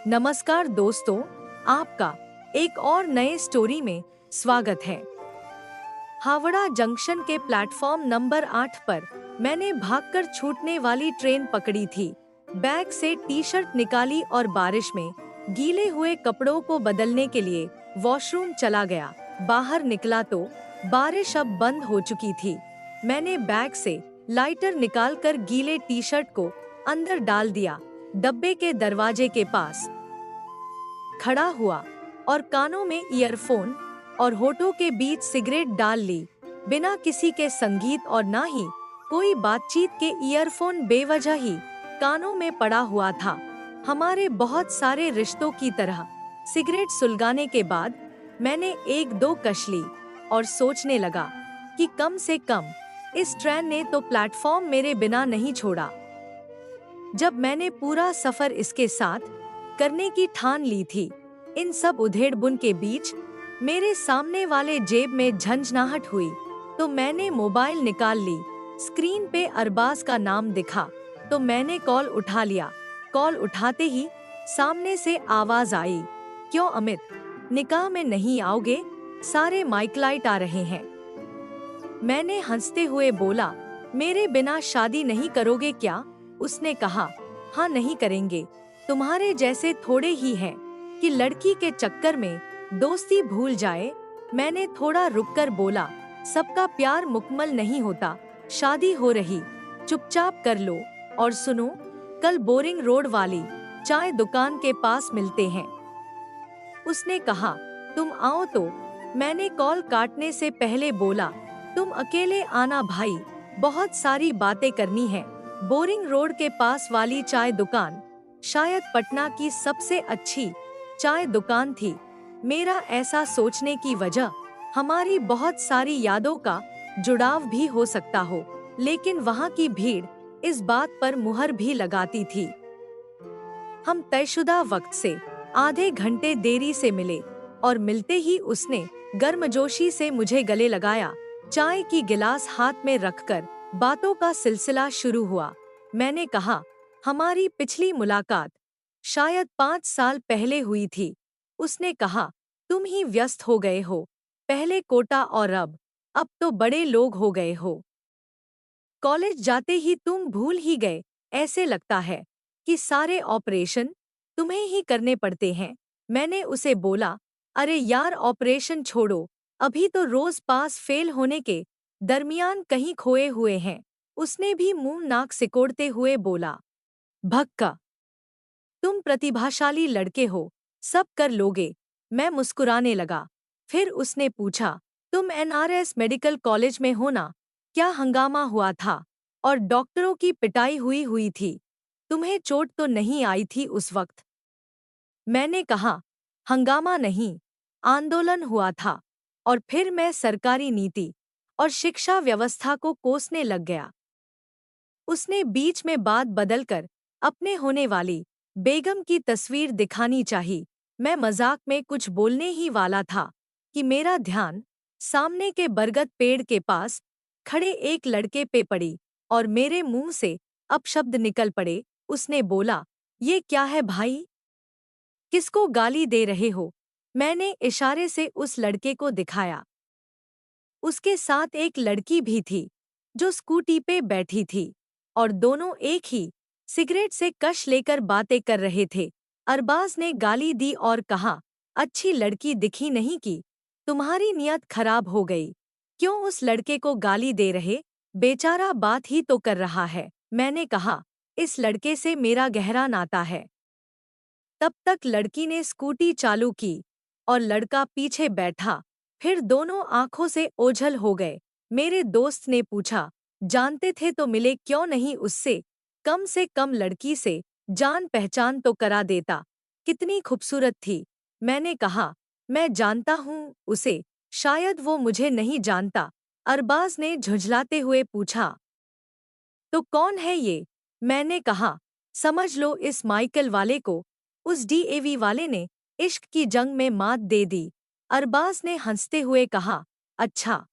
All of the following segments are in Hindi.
नमस्कार दोस्तों, आपका एक और नए स्टोरी में स्वागत है। हावड़ा जंक्शन के प्लेटफॉर्म नंबर 8 पर मैंने भागकर छूटने वाली ट्रेन पकड़ी थी। बैग से टी शर्ट निकाली और बारिश में गीले हुए कपड़ों को बदलने के लिए वॉशरूम चला गया। बाहर निकला तो बारिश अब बंद हो चुकी थी। मैंने बैग से लाइटर निकालकर गीले टी शर्ट को अंदर डाल दिया। डब्बे के दरवाजे के पास खड़ा हुआ और कानों में ईयरफोन और होठों के बीच सिगरेट डाल ली। बिना किसी के संगीत और ना ही कोई बातचीत के ईयरफोन बेवजह ही कानों में पड़ा हुआ था। हमारे बहुत सारे रिश्तों की तरह सिगरेट सुलगाने के बाद मैंने एक दो कश ली और सोचने लगा कि कम से कम इस ट्रेन ने तो प्लेटफॉर्म मेरे बिना नहीं छोड़ा। जब मैंने पूरा सफर इसके साथ करने की ठान ली थी, इन सब उधेड़-बुन के बीच मेरे सामने वाले जेब में झंझनाहट हुई तो मैंने मोबाइल निकाल ली। स्क्रीन पे अरबाज का नाम दिखा तो मैंने कॉल उठा लिया। कॉल उठाते ही सामने से आवाज आई, क्यों अमित, निकाह में नहीं आओगे? सारे माइक लाइट आ रहे हैं। मैंने हंसते हुए बोला, मेरे बिना शादी नहीं करोगे क्या? उसने कहा, हाँ नहीं करेंगे, तुम्हारे जैसे थोड़े ही हैं कि लड़की के चक्कर में दोस्ती भूल जाए। मैंने थोड़ा रुककर बोला, सबका प्यार मुकम्मल नहीं होता, शादी हो रही, चुपचाप कर लो। और सुनो, कल बोरिंग रोड वाली चाय दुकान के पास मिलते हैं। उसने कहा, तुम आओ तो? मैंने कॉल काटने से पहले बोला, तुम अकेले आना भाई, बहुत सारी बातें करनी है। बोरिंग रोड के पास वाली चाय दुकान शायद पटना की सबसे अच्छी चाय दुकान थी। मेरा ऐसा सोचने की वजह हमारी बहुत सारी यादों का जुड़ाव भी हो सकता हो, लेकिन वहाँ की भीड़ इस बात पर मुहर भी लगाती थी। हम तयशुदा वक्त से आधे घंटे देरी से मिले और मिलते ही उसने गर्मजोशी से मुझे गले लगाया। चाय की गिलास हाथ में रखकर बातों का सिलसिला शुरू हुआ। मैंने कहा, हमारी पिछली मुलाकात शायद 5 साल पहले हुई थी। उसने कहा, तुम ही व्यस्त हो गए हो, पहले कोटा और अब तो बड़े लोग हो गए हो। कॉलेज जाते ही तुम भूल ही गए, ऐसे लगता है कि सारे ऑपरेशन तुम्हें ही करने पड़ते हैं। मैंने उसे बोला, अरे यार ऑपरेशन छोड़ो, अभी तो रोज पास फेल होने के दरमियान कहीं खोए हुए हैं। उसने भी मुंह नाक सिकोड़ते हुए बोला, भक्का, तुम प्रतिभाशाली लड़के हो, सब कर लोगे। मैं मुस्कुराने लगा। फिर उसने पूछा, तुम एनआरएस मेडिकल कॉलेज में हो ना? क्या हंगामा हुआ था और डॉक्टरों की पिटाई हुई हुई थी? तुम्हें चोट तो नहीं आई थी उस वक्त? मैंने कहा, हंगामा नहीं, आंदोलन हुआ था। और फिर मैं सरकारी नीति और शिक्षा व्यवस्था को कोसने लग गया। उसने बीच में बात बदलकर अपने होने वाली बेगम की तस्वीर दिखानी चाही। मैं मजाक में कुछ बोलने ही वाला था कि मेरा ध्यान सामने के बरगद पेड़ के पास खड़े एक लड़के पे पड़ी और मेरे मुंह से अपशब्द निकल पड़े। उसने बोला, ये क्या है भाई? किसको गाली दे रहे हो? मैंने इशारे से उस लड़के को दिखाया। उसके साथ एक लड़की भी थी जो स्कूटी पे बैठी थी और दोनों एक ही सिगरेट से कश लेकर बातें कर रहे थे। अरबाज ने गाली दी और कहा, अच्छी लड़की दिखी नहीं कि तुम्हारी नियत खराब हो गई। क्यों उस लड़के को गाली दे रहे? बेचारा बात ही तो कर रहा है। मैंने कहा, इस लड़के से मेरा गहरा नाता है। तब तक लड़की ने स्कूटी चालू की और लड़का पीछे बैठा। फिर दोनों आंखों से ओझल हो गए। मेरे दोस्त ने पूछा, जानते थे तो मिले क्यों नहीं उससे? कम से कम लड़की से जान पहचान तो करा देता। कितनी खूबसूरत थी। मैंने कहा, मैं जानता हूँ उसे, शायद वो मुझे नहीं जानता। अरबाज ने झुंझलाते हुए पूछा, तो कौन है ये? मैंने कहा, समझ लो इस माइकल वाले को। उस डीएवी वाले ने इश्क की जंग में मात दे दी। अरबाज ने हंसते हुए कहा, अच्छा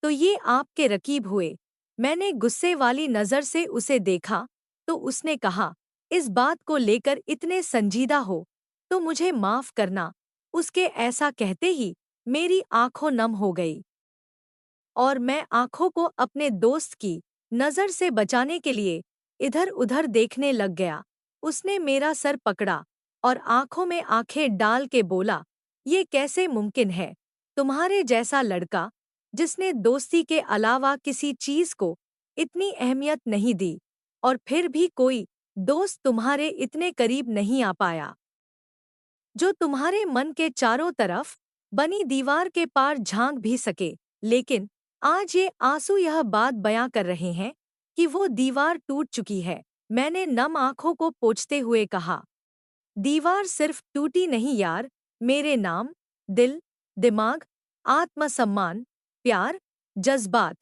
तो ये आपके रकीब हुए। मैंने गुस्से वाली नजर से उसे देखा तो उसने कहा, इस बात को लेकर इतने संजीदा हो, तो मुझे माफ करना। उसके ऐसा कहते ही मेरी आंखों नम हो गई और मैं आंखों को अपने दोस्त की नजर से बचाने के लिए इधर-उधर देखने लग गया। उसने मेरा सर पकड़ा और आंखों में आंखें डाल के बोला, ये कैसे मुमकिन है? तुम्हारे जैसा लड़का, जिसने दोस्ती के अलावा किसी चीज को इतनी अहमियत नहीं दी, और फिर भी कोई दोस्त तुम्हारे इतने करीब नहीं आ पाया, जो तुम्हारे मन के चारों तरफ बनी दीवार के पार झांक भी सके। लेकिन आज ये आंसू यह बात बयां कर रहे हैं कि वो दीवार टूट चुकी है। मैंने नम आंखों को पोंछते हुए कहा, दीवार सिर्फ टूटी नहीं यार, मेरे नाम, दिल, दिमाग, आत्मसम्मान, प्यार, जज्बात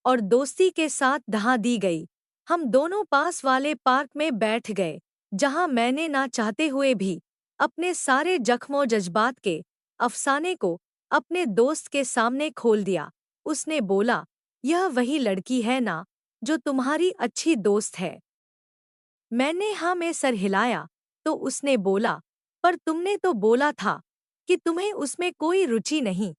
और दोस्ती के साथ ढहा दी गई। हम दोनों पास वाले पार्क में बैठ गए, जहां मैंने ना चाहते हुए भी अपने सारे जख्मों जज्बात के अफसाने को अपने दोस्त के सामने खोल दिया। उसने बोला, यह वही लड़की है ना, जो तुम्हारी अच्छी दोस्त है? मैंने हाँ में सर हिलाया, तो उसने बोला, पर तुमने तो बोला था कि तुम्हें उसमें कोई रुचि नहीं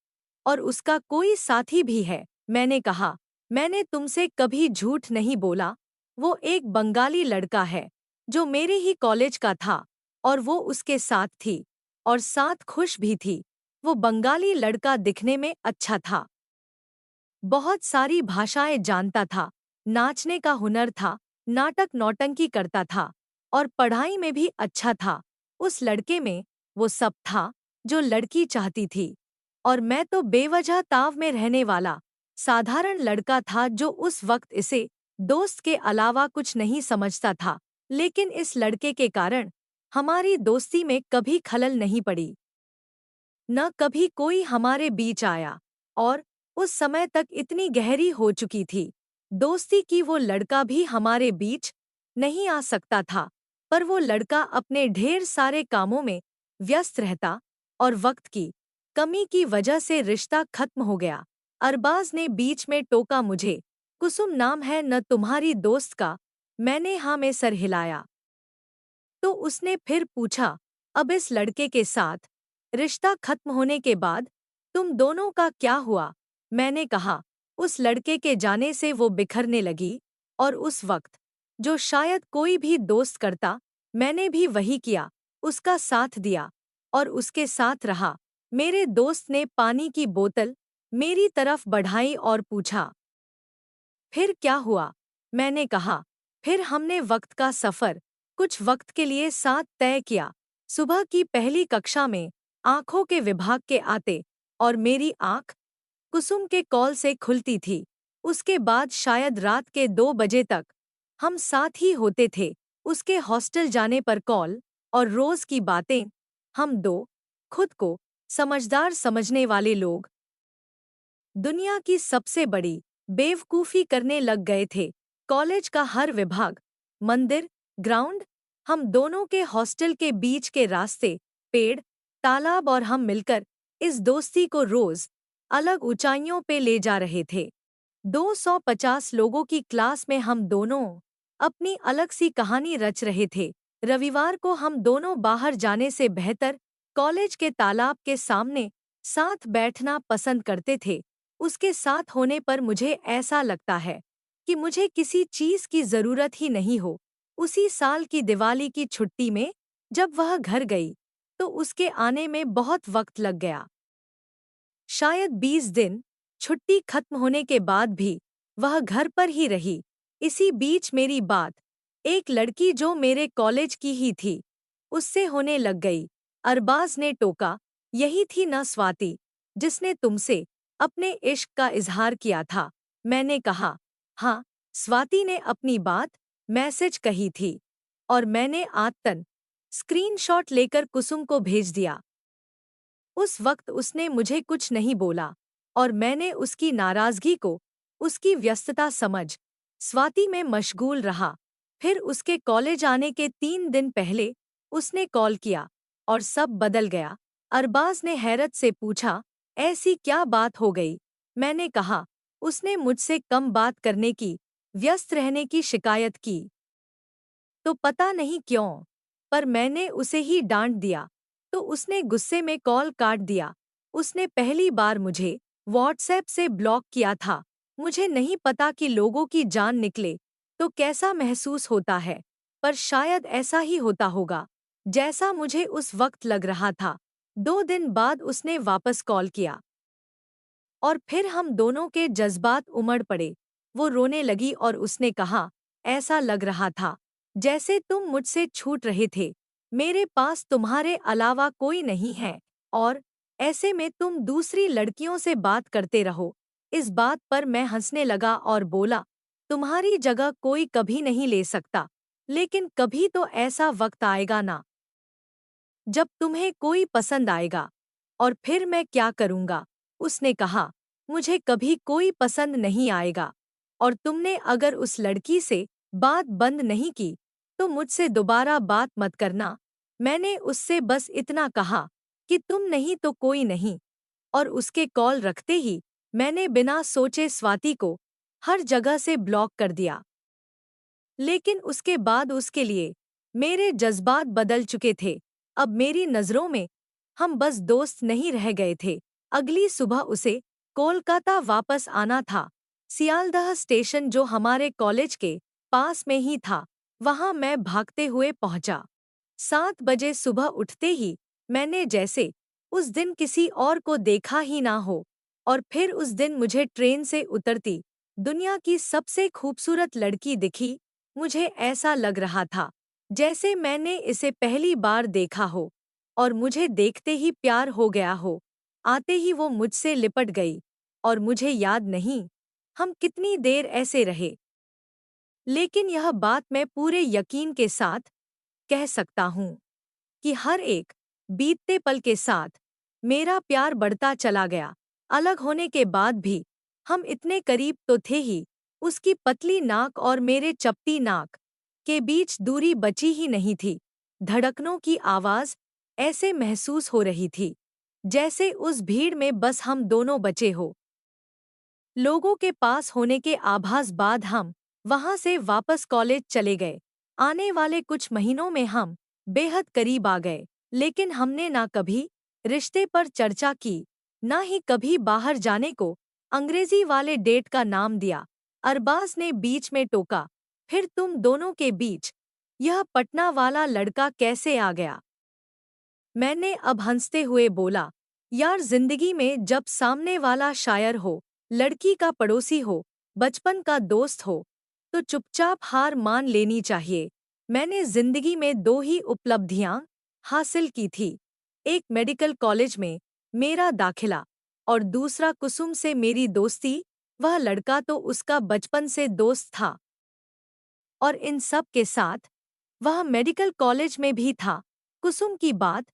और उसका कोई साथी भी है। मैंने कहा, मैंने तुमसे कभी झूठ नहीं बोला। वो एक बंगाली लड़का है जो मेरे ही कॉलेज का था और वो उसके साथ थी और साथ खुश भी थी। वो बंगाली लड़का दिखने में अच्छा था, बहुत सारी भाषाएं जानता था, नाचने का हुनर था, नाटक नौटंकी करता था और पढ़ाई में भी अच्छा था। उस लड़के में वो सब था जो लड़की चाहती थी, और मैं तो बेवजह ताव में रहने वाला साधारण लड़का था जो उस वक्त इसे दोस्त के अलावा कुछ नहीं समझता था। लेकिन इस लड़के के कारण हमारी दोस्ती में कभी खलल नहीं पड़ी, न कभी कोई हमारे बीच आया, और उस समय तक इतनी गहरी हो चुकी थी दोस्ती कि वो लड़का भी हमारे बीच नहीं आ सकता था। पर वो लड़का अपने ढेर सारे कामों में व्यस्त रहता और वक्त की कमी की वजह से रिश्ता खत्म हो गया। अरबाज ने बीच में टोका मुझे, कुसुम नाम है न तुम्हारी दोस्त का? मैंने हाँ में सर हिलाया। तो उसने फिर पूछा, अब इस लड़के के साथ रिश्ता खत्म होने के बाद तुम दोनों का क्या हुआ? मैंने कहा, उस लड़के के जाने से वो बिखरने लगी, और उस वक्त जो शायद कोई भी दोस्त करता, मैंने भी वही किया, उसका साथ दिया और उसके साथ रहा। मेरे दोस्त ने पानी की बोतल मेरी तरफ बढ़ाई और पूछा, फिर क्या हुआ? मैंने कहा, फिर हमने वक्त का सफर कुछ वक्त के लिए साथ तय किया। सुबह की पहली कक्षा में आंखों के विभाग के आते और मेरी आंख कुसुम के कॉल से खुलती थी। उसके बाद शायद रात के 2 बजे तक हम साथ ही होते थे। उसके हॉस्टल जाने पर कॉल और रोज की बातें। हम दो खुद को समझदार समझने वाले लोग दुनिया की सबसे बड़ी बेवकूफ़ी करने लग गए थे। कॉलेज का हर विभाग, मंदिर, ग्राउंड, हम दोनों के हॉस्टल के बीच के रास्ते, पेड़, तालाब और हम मिलकर इस दोस्ती को रोज अलग ऊंचाइयों पे ले जा रहे थे। 250 लोगों की क्लास में हम दोनों अपनी अलग सी कहानी रच रहे थे। रविवार को हम दोनों बाहर जाने से बेहतर कॉलेज के तालाब के सामने साथ बैठना पसंद करते थे। उसके साथ होने पर मुझे ऐसा लगता है कि मुझे किसी चीज की जरूरत ही नहीं हो। उसी साल की दिवाली की छुट्टी में जब वह घर गई, तो उसके आने में बहुत वक्त लग गया, शायद 20 दिन। छुट्टी खत्म होने के बाद भी वह घर पर ही रही। इसी बीच मेरी बात एक लड़की जो मेरे कॉलेज की ही थी, उससे होने लग गई। अरबाज ने टोका, यही थी न स्वाति, जिसने तुमसे अपने इश्क का इजहार किया था? मैंने कहा, हाँ, स्वाति ने अपनी बात मैसेज कही थी और मैंने आत्तन स्क्रीनशॉट लेकर कुसुम को भेज दिया। उस वक्त उसने मुझे कुछ नहीं बोला और मैंने उसकी नाराजगी को उसकी व्यस्तता समझ स्वाति में मशगूल रहा। फिर उसके कॉलेज आने के 3 दिन पहले उसने कॉल किया और सब बदल गया। अरबाज ने हैरत से पूछा, ऐसी क्या बात हो गई? मैंने कहा, उसने मुझसे कम बात करने की, व्यस्त रहने की शिकायत की। तो पता नहीं क्यों, पर मैंने उसे ही डांट दिया, तो उसने गुस्से में कॉल काट दिया। उसने पहली बार मुझे व्हाट्सएप से ब्लॉक किया था। मुझे नहीं पता कि लोगों की जान निकले तो कैसा महसूस होता है, पर शायद ऐसा ही होता होगा जैसा मुझे उस वक्त लग रहा था। 2 दिन बाद उसने वापस कॉल किया और फिर हम दोनों के जज्बात उमड़ पड़े। वो रोने लगी और उसने कहा, ऐसा लग रहा था जैसे तुम मुझसे छूट रहे थे। मेरे पास तुम्हारे अलावा कोई नहीं है और ऐसे में तुम दूसरी लड़कियों से बात करते रहो। इस बात पर मैं हंसने लगा और बोला, तुम्हारी जगह कोई कभी नहीं ले सकता, लेकिन कभी तो ऐसा वक्त आएगा ना, जब तुम्हें कोई पसंद आएगा। और फिर मैं क्या करूँगा? उसने कहा, मुझे कभी कोई पसंद नहीं आएगा। और तुमने अगर उस लड़की से बात बंद नहीं की, तो मुझसे दोबारा बात मत करना। मैंने उससे बस इतना कहा कि तुम नहीं तो कोई नहीं, और उसके कॉल रखते ही मैंने बिना सोचे स्वाति को हर जगह से ब्लॉक कर दिया। लेकिन उसके बाद उसके लिए मेरे जज्बात बदल चुके थे। अब मेरी नज़रों में हम बस दोस्त नहीं रह गए थे। अगली सुबह उसे कोलकाता वापस आना था। सियालदह स्टेशन, जो हमारे कॉलेज के पास में ही था, वहां मैं भागते हुए पहुंचा। 7 बजे सुबह उठते ही मैंने जैसे उस दिन किसी और को देखा ही ना हो। और फिर उस दिन मुझे ट्रेन से उतरती दुनिया की सबसे खूबसूरत लड़की दिखी। मुझे ऐसा लग रहा था जैसे मैंने इसे पहली बार देखा हो और मुझे देखते ही प्यार हो गया हो। आते ही वो मुझसे लिपट गई और मुझे याद नहीं हम कितनी देर ऐसे रहे, लेकिन यह बात मैं पूरे यकीन के साथ कह सकता हूँ कि हर एक बीतते पल के साथ मेरा प्यार बढ़ता चला गया। अलग होने के बाद भी हम इतने करीब तो थे ही, उसकी पतली नाक और मेरे चपटी नाक के बीच दूरी बची ही नहीं थी। धड़कनों की आवाज़ ऐसे महसूस हो रही थी जैसे उस भीड़ में बस हम दोनों बचे हो। लोगों के पास होने के आभास बाद हम वहां से वापस कॉलेज चले गए। आने वाले कुछ महीनों में हम बेहद करीब आ गए, लेकिन हमने ना कभी रिश्ते पर चर्चा की, ना ही कभी बाहर जाने को अंग्रेजी वाले डेट का नाम दिया। अरबाज ने बीच में टोका, फिर तुम दोनों के बीच यह पटना वाला लड़का कैसे आ गया? मैंने अब हंसते हुए बोला, यार, जिंदगी में जब सामने वाला शायर हो, लड़की का पड़ोसी हो, बचपन का दोस्त हो, तो चुपचाप हार मान लेनी चाहिए। मैंने जिंदगी में 2 ही उपलब्धियां हासिल की थी, एक मेडिकल कॉलेज में मेरा दाखिला और दूसरा कुसुम से मेरी दोस्ती। वह लड़का तो उसका बचपन से दोस्त था और इन सब के साथ वह मेडिकल कॉलेज में भी था। कुसुम की बात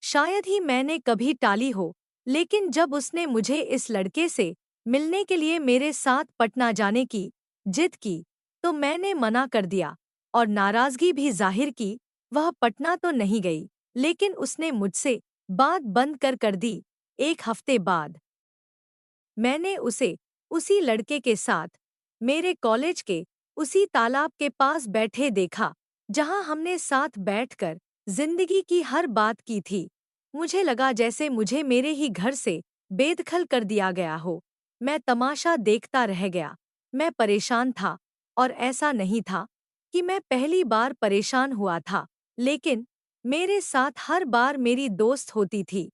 शायद ही मैंने कभी टाली हो, लेकिन जब उसने मुझे इस लड़के से मिलने के लिए मेरे साथ पटना जाने की जिद की, तो मैंने मना कर दिया और नाराजगी भी जाहिर की। वह पटना तो नहीं गई, लेकिन उसने मुझसे बात बंद कर दी। 1 हफ्ते बाद मैंने उसे उसी लड़के के साथ मेरे कॉलेज के उसी तालाब के पास बैठे देखा, जहां हमने साथ बैठकर जिंदगी की हर बात की थी। मुझे लगा जैसे मुझे मेरे ही घर से बेदखल कर दिया गया हो। मैं तमाशा देखता रह गया। मैं परेशान था, और ऐसा नहीं था कि मैं पहली बार परेशान हुआ था, लेकिन मेरे साथ हर बार मेरी दोस्त होती थी,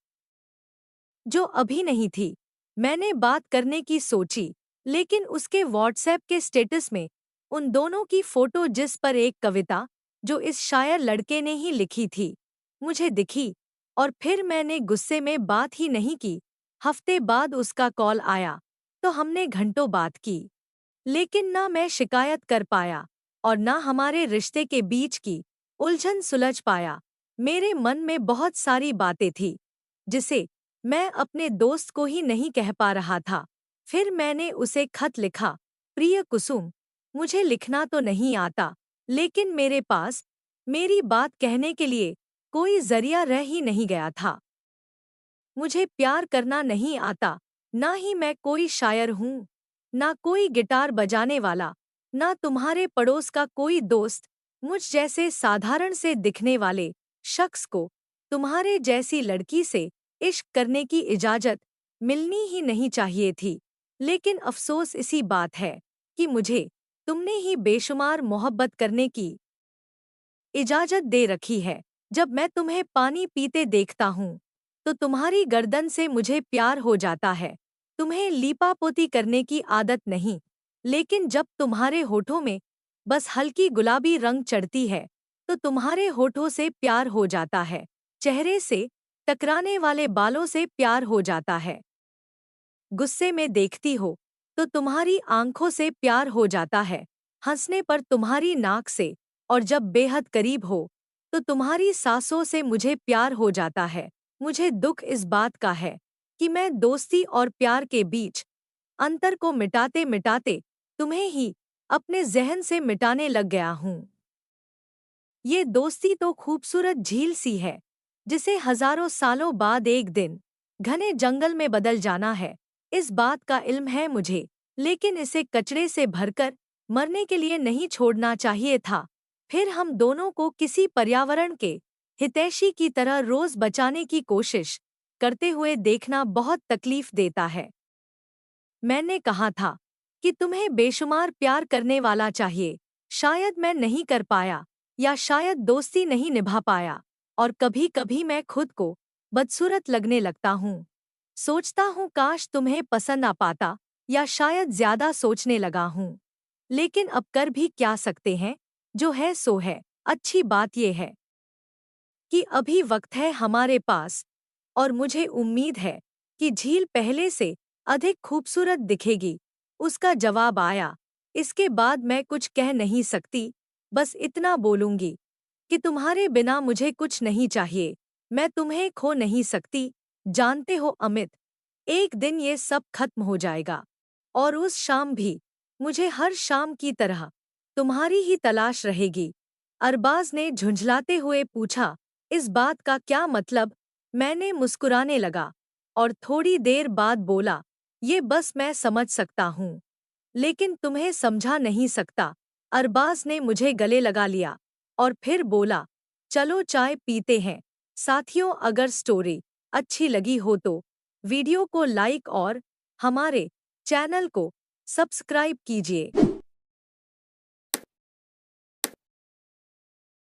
जो अभी नहीं थी। मैंने बात करने की सोची, लेकिन उसके व्हाट्सएप के स्टेटस में उन दोनों की फोटो, जिस पर एक कविता जो इस शायर लड़के ने ही लिखी थी, मुझे दिखी। और फिर मैंने गुस्से में बात ही नहीं की। हफ्ते बाद उसका कॉल आया, तो हमने घंटों बात की, लेकिन ना मैं शिकायत कर पाया और ना हमारे रिश्ते के बीच की उलझन सुलझ पाया। मेरे मन में बहुत सारी बातें थी जिसे मैं अपने दोस्त को ही नहीं कह पा रहा था। फिर मैंने उसे खत लिखा, प्रिय कुसुम, मुझे लिखना तो नहीं आता, लेकिन मेरे पास मेरी बात कहने के लिए कोई जरिया रह ही नहीं गया था। मुझे प्यार करना नहीं आता, ना ही मैं कोई शायर हूँ, ना कोई गिटार बजाने वाला, ना तुम्हारे पड़ोस का कोई दोस्त। मुझ जैसे साधारण से दिखने वाले शख्स को तुम्हारे जैसी लड़की से इश्क करने की इजाजत मिलनी ही नहीं चाहिए थी। लेकिन अफसोस इसी बात है कि मुझे तुमने ही बेशुमार मोहब्बत करने की इजाजत दे रखी है। जब मैं तुम्हें पानी पीते देखता हूँ तो तुम्हारी गर्दन से मुझे प्यार हो जाता है। तुम्हें लीपापोती करने की आदत नहीं, लेकिन जब तुम्हारे होठों में बस हल्की गुलाबी रंग चढ़ती है तो तुम्हारे होठों से प्यार हो जाता है। चेहरे से टकराने वाले बालों से प्यार हो जाता है। गुस्से में देखती हो तो तुम्हारी आंखों से प्यार हो जाता है। हंसने पर तुम्हारी नाक से, और जब बेहद करीब हो तो तुम्हारी सांसों से मुझे प्यार हो जाता है। मुझे दुख इस बात का है कि मैं दोस्ती और प्यार के बीच अंतर को मिटाते मिटाते तुम्हें ही अपने जहन से मिटाने लग गया हूँ। ये दोस्ती तो खूबसूरत झील सी है जिसे हजारों सालों बाद एक दिन घने जंगल में बदल जाना है। इस बात का इल्म है मुझे, लेकिन इसे कचरे से भरकर मरने के लिए नहीं छोड़ना चाहिए था। फिर हम दोनों को किसी पर्यावरण के हितैषी की तरह रोज बचाने की कोशिश करते हुए देखना बहुत तकलीफ देता है। मैंने कहा था कि तुम्हें बेशुमार प्यार करने वाला चाहिए। शायद मैं नहीं कर पाया, या शायद दोस्ती नहीं निभा पाया, और कभी कभी मैं खुद को बदसूरत लगने लगता हूँ। सोचता हूँ काश तुम्हें पसंद आ पाता, या शायद ज्यादा सोचने लगा हूँ। लेकिन अब कर भी क्या सकते हैं, जो है सो है। अच्छी बात यह है कि अभी वक्त है हमारे पास, और मुझे उम्मीद है कि झील पहले से अधिक खूबसूरत दिखेगी। उसका जवाब आया। इसके बाद मैं कुछ कह नहीं सकती, बस इतना बोलूंगी कि तुम्हारे बिना मुझे कुछ नहीं चाहिए। मैं तुम्हें खो नहीं सकती। जानते हो अमित, एक दिन ये सब खत्म हो जाएगा, और उस शाम भी मुझे हर शाम की तरह तुम्हारी ही तलाश रहेगी। अरबाज ने झुंझलाते हुए पूछा, इस बात का क्या मतलब? मैंने मुस्कुराने लगा और थोड़ी देर बाद बोला, ये बस मैं समझ सकता हूँ, लेकिन तुम्हें समझा नहीं सकता। अरबाज ने मुझे गले लगा लिया और फिर बोला, चलो चाय पीते हैं। साथियों, अगर स्टोरी अच्छी लगी हो तो वीडियो को लाइक और हमारे चैनल को सब्सक्राइब कीजिए।